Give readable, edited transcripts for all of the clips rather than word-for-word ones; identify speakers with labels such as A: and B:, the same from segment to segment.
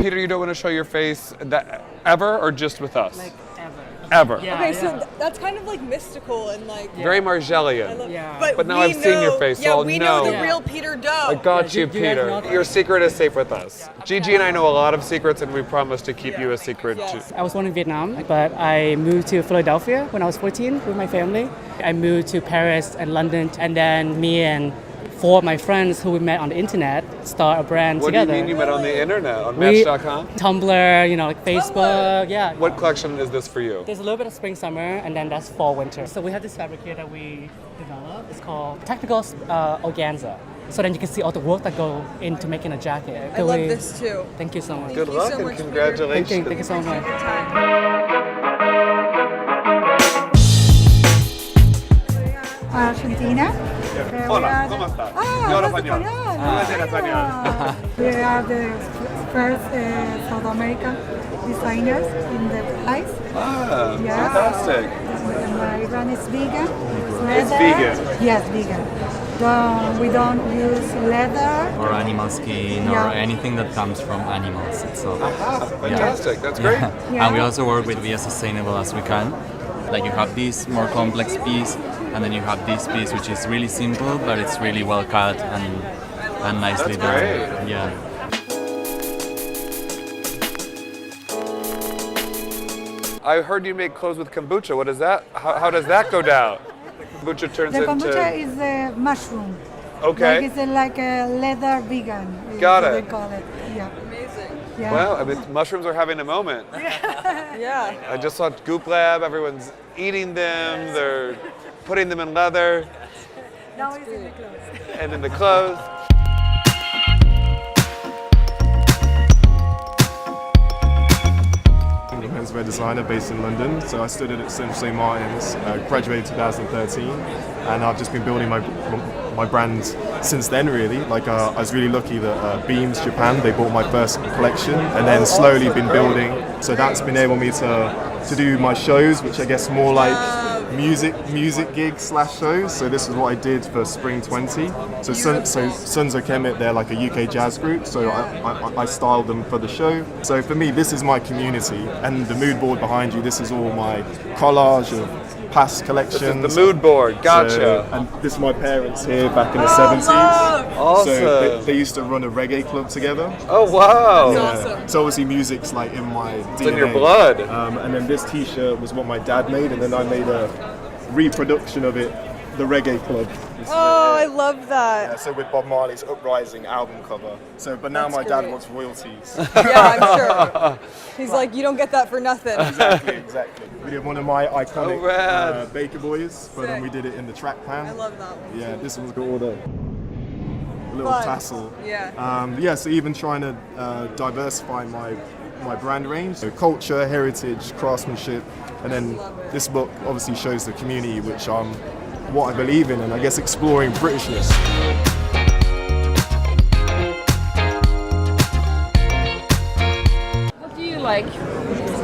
A: Peter, you don't want to show your face that ever or just with us?
B: Like ever.
A: Ever.
B: Yeah,
C: Okay, so that's kind of like mystical and like.
A: Very Margellian.
B: Yeah.
C: But
A: now
C: we
A: I've seen your
C: know-
A: face, so
C: Yeah,
A: I'll
C: we know the
A: know.
C: real Peter Doe.
A: I got
B: Yeah,
A: you,
B: you guys
A: Peter.
B: know that?
A: Your secret is safe with us. Gigi and I know a lot of secrets, and we promise to keep you a secret
C: Yes.
A: too.
B: I was born in Vietnam, but I moved to Philadelphia when I was 14 with my family. I moved to Paris and London, and then me and 4 of my friends who we met on the internet start a brand
A: What
B: together.
A: do you mean you met on the internet, on
B: We-
A: Match.com?
B: Tumblr, like Facebook, yeah.
A: What collection is this for you?
B: There's a little bit of spring, summer, and then that's fall, winter. So we have this fabric here that we developed. It's called technical organza. So then you can see all the work that go into making a jacket.
C: I love this too.
B: Thank you so much.
A: Good
C: you
A: luck
C: so
A: and
C: much, Peter.
A: congratulations.
B: Thank you so much.
D: Argentina.
A: Hola, ¿cómo estás? Yo hablo español. Yo español.
D: We are the first South American designers in the prize.
A: Ah,
D: Yeah.
A: fantastic.
D: My brand is vegan.
A: It's
D: Leather.
A: vegan.
D: Yes, vegan. We don't use leather.
E: or animal skin or
D: Yeah.
E: anything that comes from animals itself.
A: Ah, fantastic. That's great.
D: Yeah.
E: And we also work with be as sustainable as we can. Like you have this more complex piece, and then you have this piece which is really simple, but it's really well cut and nicely
A: That's
E: done.
A: great.
E: Yeah.
A: I heard you make clothes with kombucha. What is that? How does that go down? Kombucha turns
D: The kombucha
A: into...
D: is a mushroom.
A: Okay.
D: Like it's like a leather vegan. is
A: Got
D: what
A: it.
D: They call it. Yeah.
C: Amazing.
D: Yeah.
A: Well, I mean, mushrooms are having a moment.
C: Yeah.
A: I just saw Goop Lab. Everyone's eating them. They're putting them in leather
D: Now it's in the clothes.
A: and in the clothes.
F: I'm a menswear designer based in London, so I studied at St Martin's, graduated in 2013, and I've just been building my brand since then. Really, I was really lucky that Beams Japan, they bought my first collection, and then slowly been building. So that's been able me to do my shows, which I guess more like music gigs / shows. So this is what I did for Spring 20. So Sons of Kemet, they're like a UK jazz group. So I styled them for the show. So for me, this is my community, and the mood board behind you. This is all my collage of past collections.
A: This is the mood board. Gotcha.
F: So, and this is my parents here back in the 70s.
A: Awesome.
F: So they used to run a reggae club together.
A: Oh, wow.
C: awesome.
F: So obviously music's like in my DNA.
A: It's in your blood.
F: And then this T-shirt was what my dad made, and then I made a reproduction of it, the Reggae Club.
C: Oh, I love that.
F: So with Bob Marley's Uprising album cover. So, but now
C: That's
F: my dad
C: great.
F: wants royalties.
C: Yeah, I'm sure. He's like, you don't get that for nothing.
F: exactly. We did one of my iconic
A: Oh, rad.
F: Baker Boys, but then
C: Sick.
F: we did it in the track pan.
C: I love that one.
F: Yeah, this one's got all the little
C: Fun.
F: tassel.
C: Yeah.
F: So even trying to diversify my brand range, so culture, heritage, craftsmanship, and then this book obviously shows the community, which what I believe in, and I guess exploring Britishness.
G: What do you like?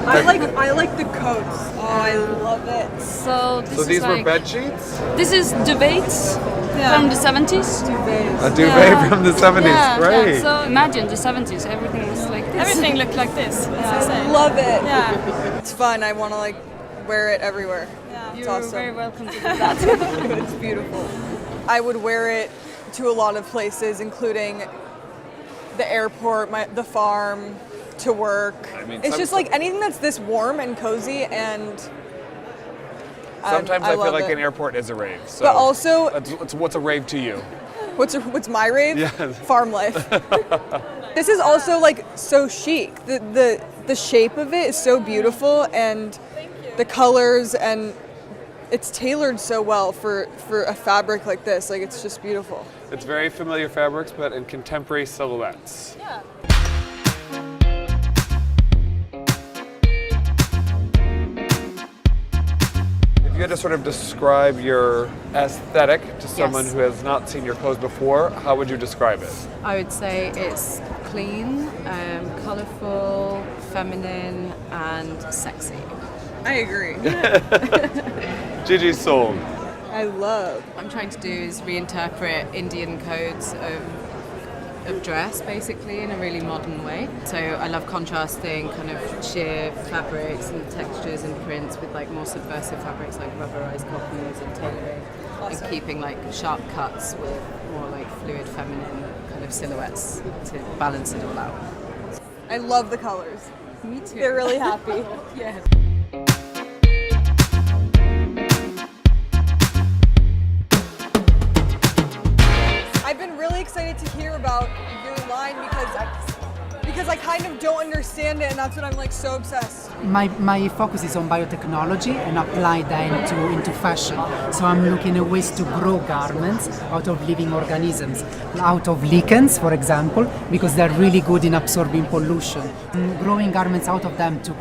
C: I like the coats. Oh, I love it.
G: So this
A: So
G: is
A: these were
G: like,
A: bed sheets?
G: This is duvets from the 70s.
A: A duvet
G: Yeah.
A: from the 70s.
G: Yeah,
A: Great.
G: yeah. So imagine the 70s, everything was like this.
H: Everything looked like this.
C: I love it.
H: Yeah.
C: It's fun. I want to like wear it everywhere. It's
G: You're
C: awesome.
G: very welcome to do that.
C: It's beautiful. I would wear it to a lot of places, including the airport, the farm, to work.
A: I mean,
C: it's just like anything that's this warm and cozy, and
A: Sometimes I feel
C: love
A: like
C: it.
A: an airport is a rave. So
C: But also,
A: what's a rave to you?
C: what's my rave?
A: Yes.
C: Farm life. This is also like so chic. The shape of it is so beautiful, and the colors, and it's tailored so well for a fabric like this. Like, it's just beautiful.
A: It's very familiar fabrics, but in contemporary silhouettes.
C: Yeah.
A: If you had to sort of describe your aesthetic to someone
I: Yes.
A: who has not seen your clothes before, how would you describe it?
I: I would say it's clean, colourful, feminine, and sexy.
C: I agree.
A: Gigi sold.
C: I love.
I: What I'm trying to do is reinterpret Indian codes of of dress, basically, in a really modern way. So I love contrasting kind of sheer fabrics and textures and prints with like more subversive fabrics like rubberized cottons and tailoring, and keeping like sharp cuts with more like fluid feminine kind of silhouettes to balance it all out.
C: I love the colors.
I: Me too.
C: They're really happy.
I: Yeah.
C: I've been really excited to hear about your line because I kind of don't understand it, and that's what I'm like so obsessed.
H: My focus is on biotechnology and apply that into fashion. So I'm looking at ways to grow garments out of living organisms, out of lichens, for example, because they're really good in absorbing pollution. Growing garments out of them to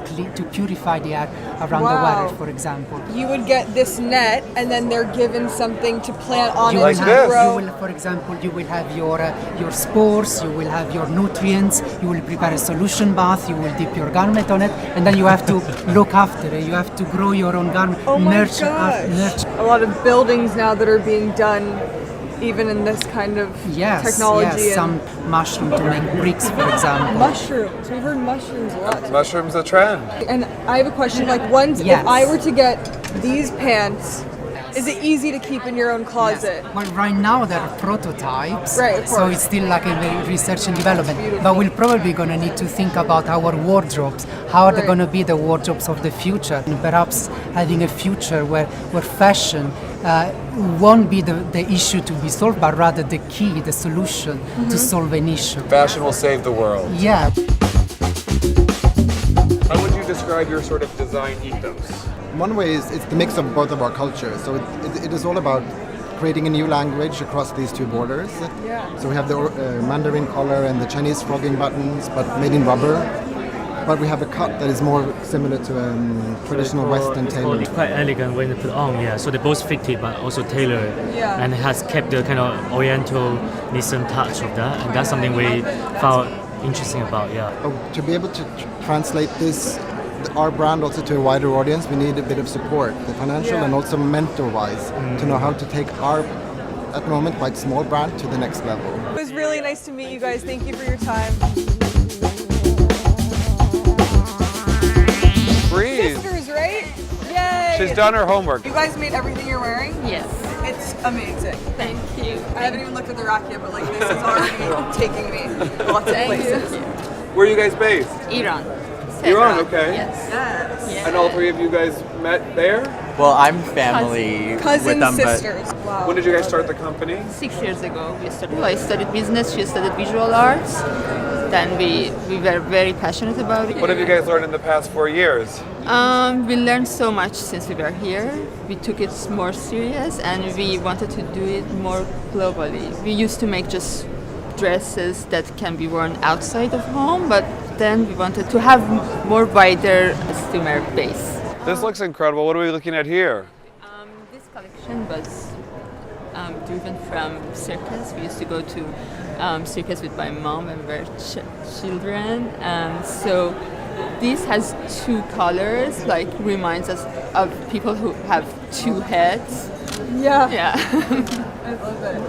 H: purify the air around the water, for example.
C: You would get this net, and then they're given something to plant on
H: You
C: it
H: will
C: to
H: have,
C: grow.
H: you will, for example, you will have your spores, you will have your nutrients, you will prepare a solution bath, you will dip your garment on it, and then you have to look after it. You have to grow your own garment,
C: Oh my
H: nurture.
C: gosh. A lot of buildings now that are being done even in this kind of technology.
H: Yes, some mushroom to make bricks, for example.
C: Mushrooms. We've heard mushrooms a lot.
A: Mushrooms a trend.
C: And I have a question, like once,
H: Yes.
C: if I were to get these pants, is it easy to keep in your own closet?
H: Well, right now they're prototypes,
C: Right, of
H: so
C: course.
H: it's still like a research and development. But we're probably going to need to think about our wardrobes. How are they
C: Right.
H: going to be the wardrobes of the future? And perhaps having a future where fashion won't be the issue to be solved, but rather the key, the solution to solve an issue.
A: Fashion will save the world.
H: Yeah.
A: How would you describe your sort of design ethos?
J: One way is it's the mix of both of our cultures. So it is all about creating a new language across these two borders.
C: Yeah.
J: So we have the Mandarin collar and the Chinese frogging buttons, but made in rubber. But we have a cut that is more similar to traditional Western tailoring.
K: It's quite elegant when you put on, yeah. So they both fitted but also tailored.
C: Yeah.
K: And it has kept the kind of oriental Nissan touch of that. And that's something we found interesting about, yeah.
J: To be able to translate this, our brand also to a wider audience, we need a bit of support, the financial and also mentor-wise, to know how to take our, at the moment, quite small brand to the next level.
C: It was really nice to meet you guys. Thank you for your time.
A: Breathe.
C: Sisters, right? Yay!
A: She's done her homework.
C: You guys made everything you're wearing?
G: Yes.
C: It's amazing.
G: Thank you.
C: I haven't even looked at the rack yet, but like this is already taking me lots of places.
A: Where are you guys based?
G: Iran.
A: Iran, okay.
G: Yes.
C: Yes.
A: And all three of you guys met there?
E: Well, I'm family with
C: Cousin
E: them, but
C: sisters. Wow.
A: When did you guys start the company?
G: 6 years ago we started. I studied business, she studied visual arts. Then we were very passionate about it.
A: What have you guys learned in the past 4 years?
G: We learned so much since we were here. We took it more serious and we wanted to do it more globally. We used to make just dresses that can be worn outside of home, but then we wanted to have more wider customer base.
A: This looks incredible. What are we looking at here?
G: This collection was driven from circus. We used to go to circus with my mom and we were children. So this has two colors, like reminds us of people who have two heads.
C: Yeah.
G: Yeah.
C: I love it.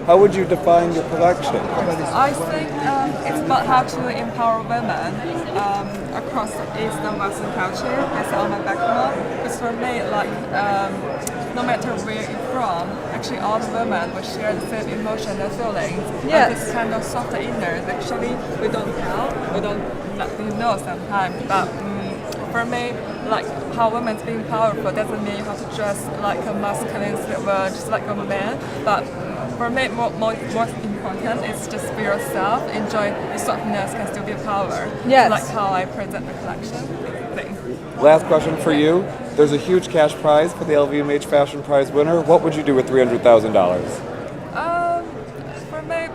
A: How would you define your collection?
L: I think it's about how to empower women across East and Western culture based on my background. Because for me, like, no matter where you're from, actually all the women will share the same emotion and feelings.
C: Yes.
L: And this kind of soft inner, actually, we don't tell, we don't let you know sometimes. But for me, like, how women's being powerful doesn't mean you have to dress like a masculine silver, just like a man. But for me, most important is just be yourself. Enjoy the softness can still be power.
C: Yes.
L: Like how I present the collection thing.
A: Last question for you. There's a huge cash prize for the LVMH Fashion Prize winner. What would you do with $300,000?
L: For me,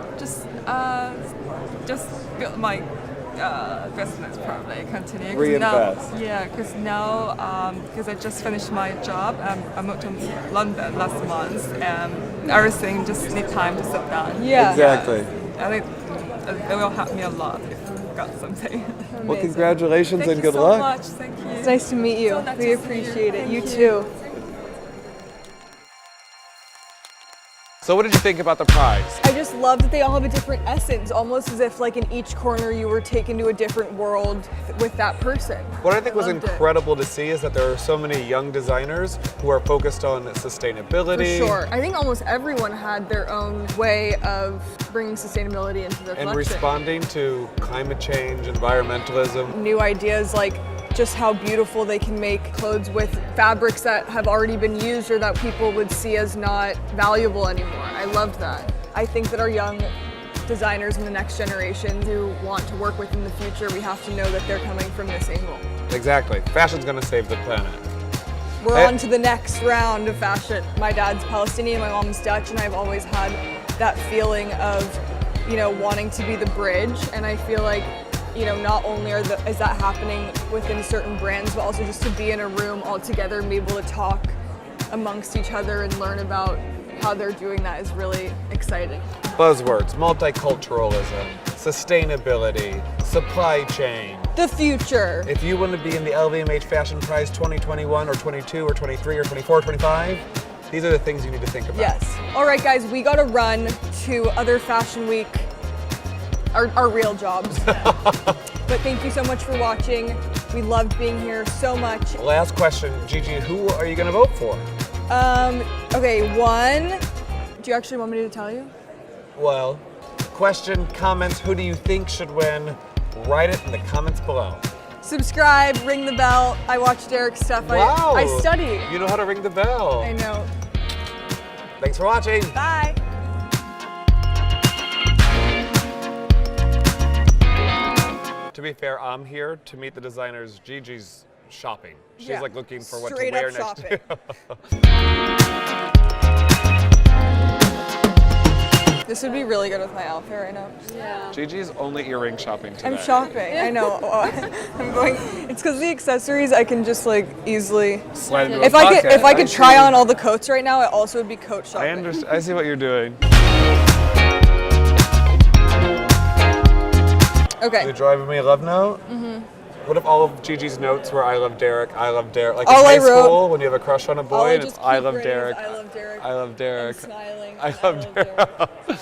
L: just build my business, probably continue. 'Cause
A: Reinvest.
L: Because I just finished my job. I moved to London last month, and everything just need time to sit down.
C: Yeah.
A: Exactly.
L: I think it will help me a lot if I got something.
A: Well, congratulations
L: Thank
A: and
L: you
A: good
L: so
A: luck.
L: much. Thank you.
C: nice to meet you.
L: So nice
C: We
L: to see
C: appreciate it. You
L: Thank
C: too.
A: So what did you think about the prize?
C: I just love that they all have a different essence, almost as if like in each corner you were taken to a different world with that person.
A: What I think was
C: loved it.
A: incredible to see is that there are so many young designers who are focused on sustainability.
C: For sure. I think almost everyone had their own way of bringing sustainability into their
A: And
C: collection.
A: responding to climate change, environmentalism.
C: New ideas like just how beautiful they can make clothes with fabrics that have already been used or that people would see as not valuable anymore. I loved that. I think that our young designers in the next generation who want to work with in the future, we have to know that they're coming from this angle.
A: Exactly. Fashion's gonna save the planet.
C: We're on to the next round of fashion. My dad's Palestinian, my mom's Dutch, and I've always had that feeling of, you know, wanting to be the bridge. And I feel like, you know, not only is that happening within certain brands, but also just to be in a room all together and be able to talk amongst each other and learn about how they're doing that is really exciting.
A: Buzzwords, multiculturalism, sustainability, supply chain.
C: The future.
A: If you want to be in the LVMH Fashion Prize 2021 or 22 or 23 or 24 or 25, these are the things you need to think about.
C: Yes. All right, guys, we got to run to other Fashion Week, our real jobs. But thank you so much for watching. We loved being here so much.
A: Last question, Gigi, who are you going to vote for?
C: Okay, one. Do you actually want me to tell you?
A: Well, question, comments, who do you think should win? Write it in the comments below.
C: Subscribe, ring the bell. I watch Derek's stuff.
A: Wow.
C: I study.
A: You know how to ring the bell.
C: I know.
A: Thanks for watching.
C: Bye.
A: To be fair, I'm here to meet the designers. Gigi's shopping. She's
C: Yeah.
A: like looking for what
C: Straight
A: to wear
C: up
A: next.
C: shopping. This would be really good with my outfit right now.
L: Yeah.
A: Gigi's only earring shopping today.
C: I'm shopping. I know. I'm going. It's because the accessories I can just like easily.
A: Slide into
C: If
A: a
C: I could,
A: pocket.
C: if I could
A: see.
C: try on all the coats right now, it also would be coat shopping.
A: I understand. I see what you're doing.
C: Okay.
A: You're driving me a love note? Mm-hmm. What if all of Gigi's notes were I love Derek, like
C: All
A: in
C: I
A: high
C: wrote-
A: school when you have a crush on a
C: All
A: boy
C: I
A: and
C: just
A: it's I
C: keep
A: love
C: writing is,
A: Derek,
C: I love Derek.
A: I love Derek,
C: I'm smiling.
A: I love Derek.